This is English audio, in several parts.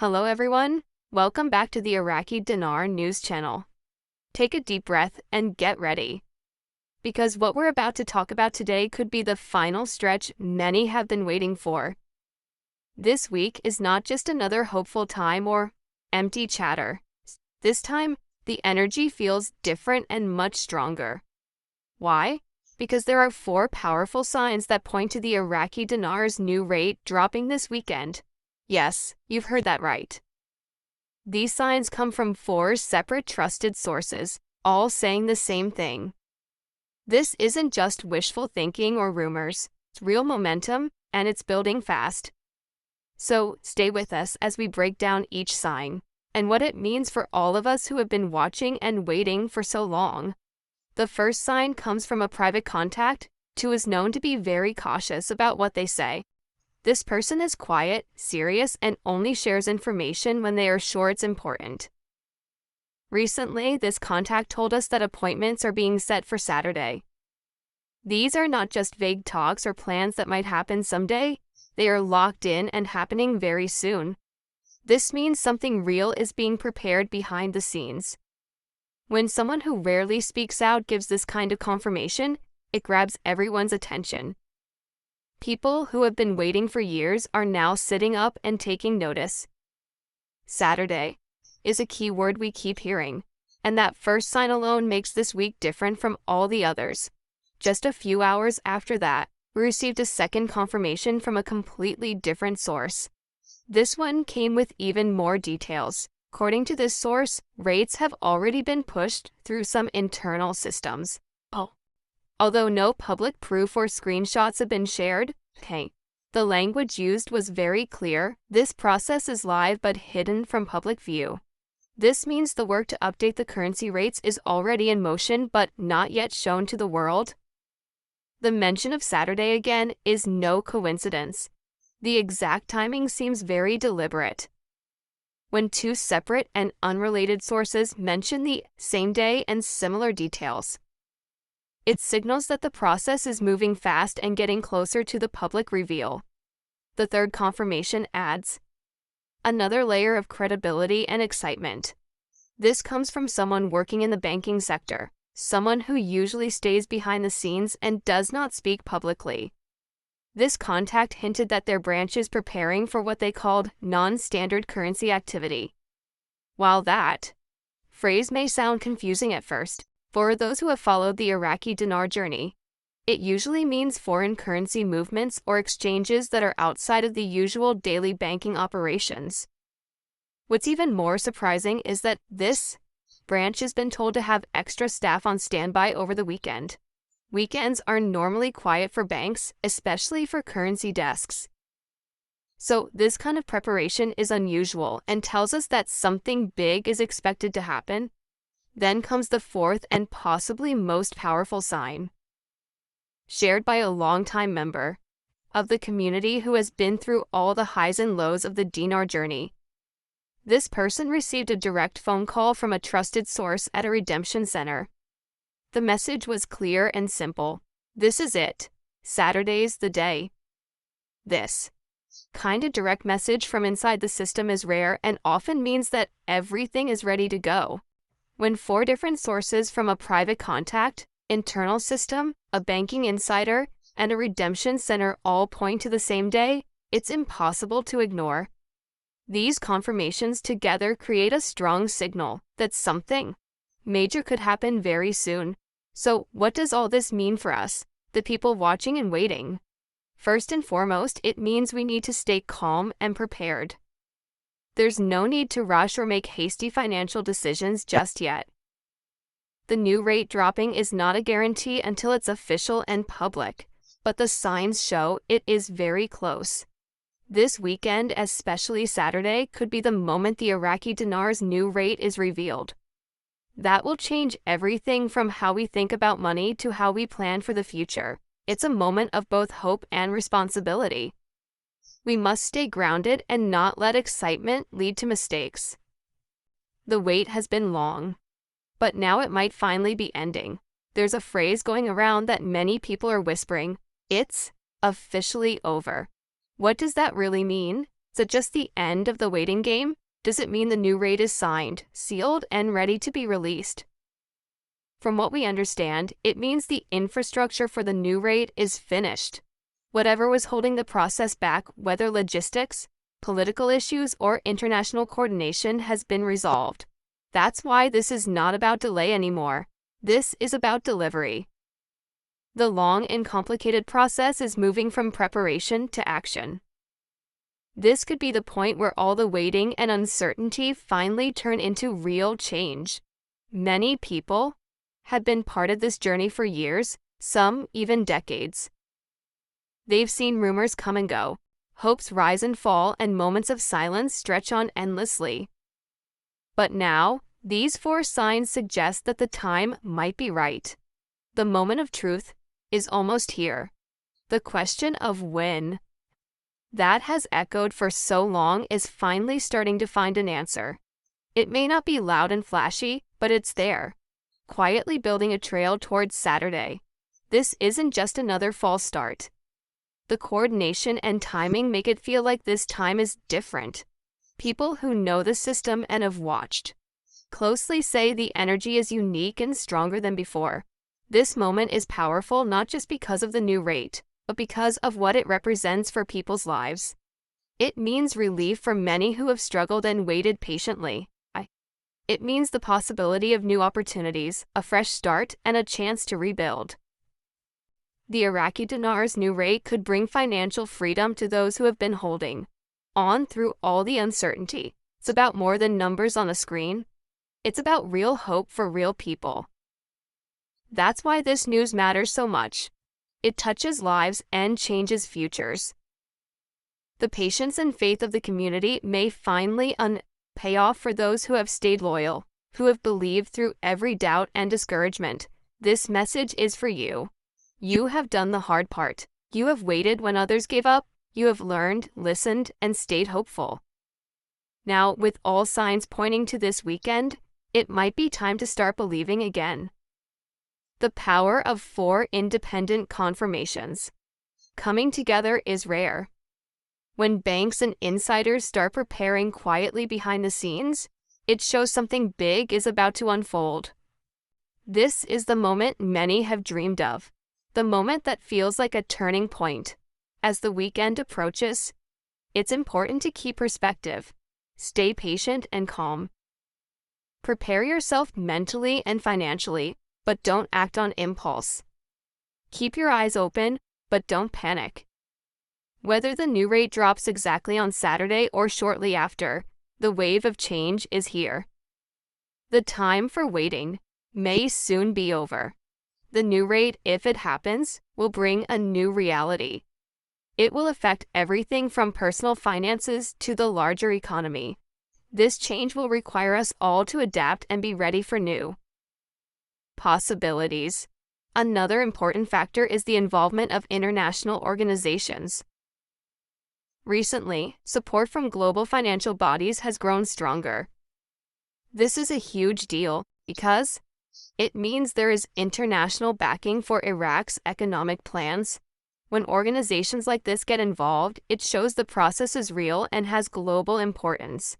Hello everyone, welcome back to the Iraqi Dinar News channel. Take a deep breath and get ready. Because what we're about to talk about today could be the final stretch many have been waiting for. This week is not just another hopeful time or empty chatter. This time, the energy feels different and much stronger. Why? Because there are 4 powerful signs that point to the Iraqi dinar's new rate dropping this weekend. Yes, you've heard that right. These signs come from 4 separate trusted sources, all saying the same thing. This isn't just wishful thinking or rumors. It's real momentum, and it's building fast. So stay with us as we break down each sign, and what it means for all of us who have been watching and waiting for so long. The first sign comes from a private contact who is known to be very cautious about what they say. This person is quiet, serious, and only shares information when they are sure it's important. Recently, this contact told us that appointments are being set for Saturday. These are not just vague talks or plans that might happen someday. They are locked in and happening very soon. This means something real is being prepared behind the scenes. When someone who rarely speaks out gives this kind of confirmation, it grabs everyone's attention. People who have been waiting for years are now sitting up and taking notice. Saturday is a key word we keep hearing, and that first sign alone makes this week different from all the others. Just a few hours after that, we received a second confirmation from a completely different source. This one came with even more details. According to this source, rates have already been pushed through some internal systems. Although no public proof or screenshots have been shared, the language used was very clear. This process is live but hidden from public view. This means the work to update the currency rates is already in motion but not yet shown to the world. The mention of Saturday again is no coincidence. The exact timing seems very deliberate. When 2 separate and unrelated sources mention the same day and similar details, it signals that the process is moving fast and getting closer to the public reveal. The third confirmation adds another layer of credibility and excitement. This comes from someone working in the banking sector, someone who usually stays behind the scenes and does not speak publicly. This contact hinted that their branch is preparing for what they called non-standard currency activity. While that phrase may sound confusing at first, for those who have followed the Iraqi dinar journey, it usually means foreign currency movements or exchanges that are outside of the usual daily banking operations. What's even more surprising is that this branch has been told to have extra staff on standby over the weekend. Weekends are normally quiet for banks, especially for currency desks. So this kind of preparation is unusual and tells us that something big is expected to happen. Then comes the 4th and possibly most powerful sign, shared by a longtime member of the community who has been through all the highs and lows of the dinar journey. This person received a direct phone call from a trusted source at a redemption center. The message was clear and simple. This is it. Saturday's the day. This kind of direct message from inside the system is rare and often means that everything is ready to go. When 4 different sources from a private contact, internal system, a banking insider, and a redemption center all point to the same day, it's impossible to ignore. These confirmations together create a strong signal that something major could happen very soon. So what does all this mean for us, the people watching and waiting? First and foremost, it means we need to stay calm and prepared. There's no need to rush or make hasty financial decisions just yet. The new rate dropping is not a guarantee until it's official and public, but the signs show it is very close. This weekend, especially Saturday, could be the moment the Iraqi dinar's new rate is revealed. That will change everything from how we think about money to how we plan for the future. It's a moment of both hope and responsibility. We must stay grounded and not let excitement lead to mistakes. The wait has been long, but now it might finally be ending. There's a phrase going around that many people are whispering, "It's officially over." What does that really mean? Is it just the end of the waiting game? Does it mean the new rate is signed, sealed, and ready to be released? From what we understand, it means the infrastructure for the new rate is finished. Whatever was holding the process back, whether logistics, political issues, or international coordination, has been resolved. That's why this is not about delay anymore. This is about delivery. The long and complicated process is moving from preparation to action. This could be the point where all the waiting and uncertainty finally turn into real change. Many people had been part of this journey for years, some even decades. They've seen rumors come and go, hopes rise and fall, and moments of silence stretch on endlessly. But now, these 4 signs suggest that the time might be right. The moment of truth is almost here. The question of when that has echoed for so long is finally starting to find an answer. It may not be loud and flashy, but it's there, quietly building a trail towards Saturday. This isn't just another false start. The coordination and timing make it feel like this time is different. People who know the system and have watched closely say the energy is unique and stronger than before. This moment is powerful not just because of the new rate, but because of what it represents for people's lives. It means relief for many who have struggled and waited patiently. It means the possibility of new opportunities, a fresh start, and a chance to rebuild. The Iraqi dinar's new rate could bring financial freedom to those who have been holding on through all the uncertainty. It's about more than numbers on a screen. It's about real hope for real people. That's why this news matters so much. It touches lives and changes futures. The patience and faith of the community may finally pay off for those who have stayed loyal, who have believed through every doubt and discouragement. This message is for you. You have done the hard part. You have waited when others gave up. You have learned, listened, and stayed hopeful. Now, with all signs pointing to this weekend, it might be time to start believing again. The power of 4 independent confirmations coming together is rare. When banks and insiders start preparing quietly behind the scenes, it shows something big is about to unfold. This is the moment many have dreamed of, the moment that feels like a turning point. As the weekend approaches, it's important to keep perspective, stay patient and calm. Prepare yourself mentally and financially, but don't act on impulse. Keep your eyes open, but don't panic. Whether the new rate drops exactly on Saturday or shortly after, the wave of change is here. The time for waiting may soon be over. The new rate, if it happens, will bring a new reality. It will affect everything from personal finances to the larger economy. This change will require us all to adapt and be ready for new possibilities. Another important factor is the involvement of international organizations. Recently, support from global financial bodies has grown stronger. This is a huge deal because it means there is international backing for Iraq's economic plans. When organizations like this get involved, it shows the process is real and has global importance.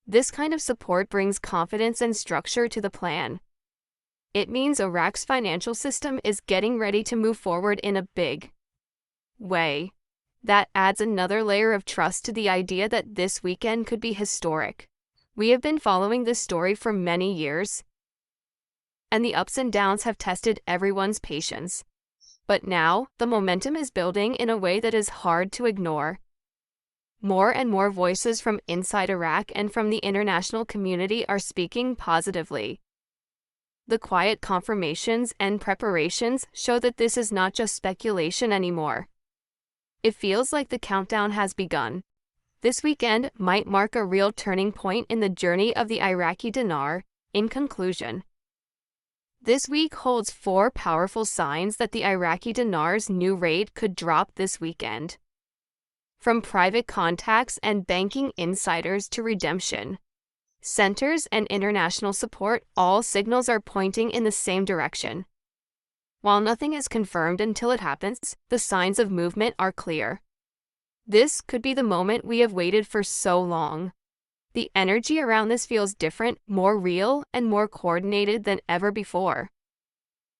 This kind of support brings confidence and structure to the plan. It means Iraq's financial system is getting ready to move forward in a big way. That adds another layer of trust to the idea that this weekend could be historic. We have been following this story for many years, and the ups and downs have tested everyone's patience. But now, the momentum is building in a way that is hard to ignore. More and more voices from inside Iraq and from the international community are speaking positively. The quiet confirmations and preparations show that this is not just speculation anymore. It feels like the countdown has begun. This weekend might mark a real turning point in the journey of the Iraqi dinar. In conclusion, this week holds 4 powerful signs that the Iraqi dinar's new rate could drop this weekend. From private contacts and banking insiders to redemption centers and international support, all signals are pointing in the same direction. While nothing is confirmed until it happens, the signs of movement are clear. This could be the moment we have waited for so long. The energy around this feels different, more real, and more coordinated than ever before.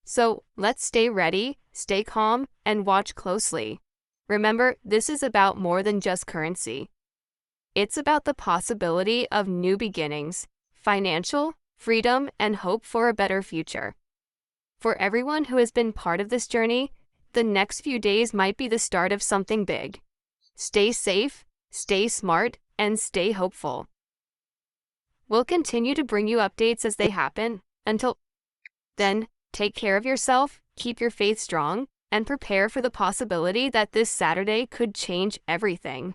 So let's stay ready, stay calm, and watch closely. Remember, this is about more than just currency. It's about the possibility of new beginnings, financial, freedom, and hope for a better future. For everyone who has been part of this journey, the next few days might be the start of something big. Stay safe, stay smart, and stay hopeful. We'll continue to bring you updates as they happen. Until then, take care of yourself, keep your faith strong, and prepare for the possibility that this Saturday could change everything.